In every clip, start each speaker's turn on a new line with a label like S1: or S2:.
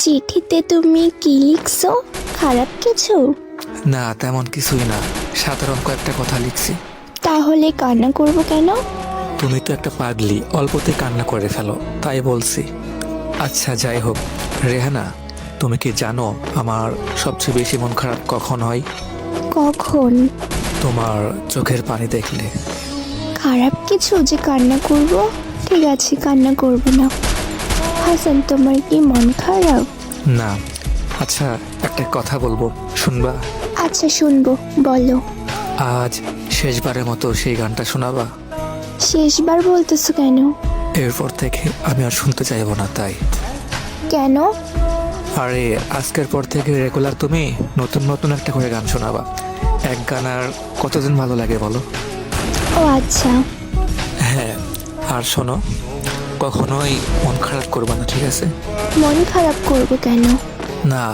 S1: চিঠিতে তুমি কি লিখছো? খারাপ কিছু?
S2: না, তেমন কিছুই না, সাধারণ কয়েকটা কথা লিখছি।
S1: তাহলে কান্না করব কেন?
S2: তুমি তো একটা পাগলি, অল্পতে কান্না করে ফেলো, তাই বলছি। আচ্ছা যাই হোক, রেহানা, তুমি কি জানো আমার সবচেয়ে বেশি মন খারাপ কখন হয়?
S1: কখন?
S2: তোমার চোখের পানি দেখলে।
S1: খারাপ কিছু যে কান্না করব? ঠিক আছে, কান্না করব না। হাসান, তোমার কি মন খারাপ?
S2: না। আচ্ছা, একটা কথা বলবো, শুনবা?
S1: আচ্ছা শুনবো, বলো।
S2: আজ শেষবারের মতো সেই গানটা শোনাবা?
S1: শেষবার বলতেছো কেন?
S2: এরপর থেকে আমি আর শুনতে চাইবো না, তাই।
S1: কেন?
S2: আরে আজকের পর থেকে রেগুলার তুমি নতুন নতুন একটা করে গান শোনাবা। এক গান আর কতদিন ভালো লাগে বলো?
S1: ও আচ্ছা।
S2: হ্যাঁ, আর শোনো, কখনোই মন খারাপ করবা না, ঠিক আছে?
S1: মন খারাপ করব কেন?
S2: না,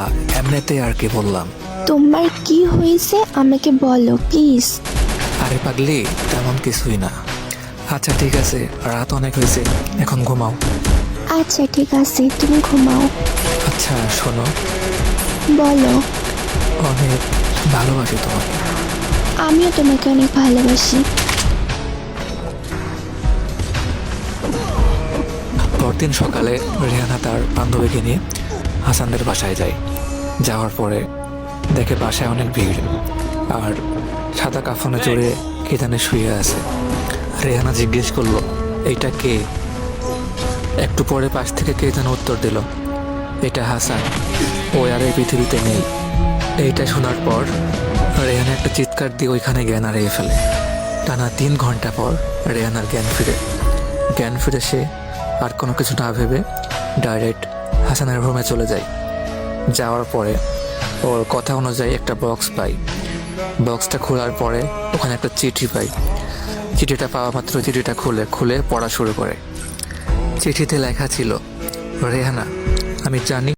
S2: এমনিতেই আর কি বললাম।
S1: তোমার কি হয়েছে আমাকে বলো প্লিজ।
S2: আরে পাগলি, তেমন কিছুই না। আচ্ছা ঠিক আছে, রাত অনেক হয়েছে, এখন ঘুমাও।
S1: আচ্ছা ঠিক আছে, তুমি ঘুমাও।
S2: আচ্ছা শোনো,
S1: বলো।
S2: অনেক ভালোবাসি তোমাকে।
S1: আমিও তোমাকে অনেক ভালোবাসি।
S2: পরদিন সকালে রেহানা তার বান্ধবীকে নিয়ে হাসানদের বাসায় যায়। যাওয়ার পরে দেখে বাসায় অনেক ভিড়, আর সাদা কাফনে জড়িয়ে কে জানে শুয়ে আছে। রেহানা জিজ্ঞেস করলো, এইটা কে? একটু পরে পাশ থেকে কে যেন উত্তর দিল, এটা হাসান, ও আর এই পৃথিবীতে নেই। এইটা শোনার পর রেহানা একটা চিৎকার দিয়ে ওইখানে জ্ঞান হারিয়ে ফেলে। টানা 3 ঘন্টা পর রেহানার জ্ঞান ফিরে সে আর কোনো কিছু না ভেবে ডাইরেক্ট হাসানের রুমে চলে যায়। যাওয়ার পরে ওর কথা অনুযায়ী একটা বক্স পাই। বক্সটা খোলার পরে ওখানে একটা চিঠি পাই। চিঠিটা পাওয়া মাত্র চিঠিটা খুলে পড়া শুরু করে। চিঠিতে লেখা ছিল, রেহানা, আমি জানি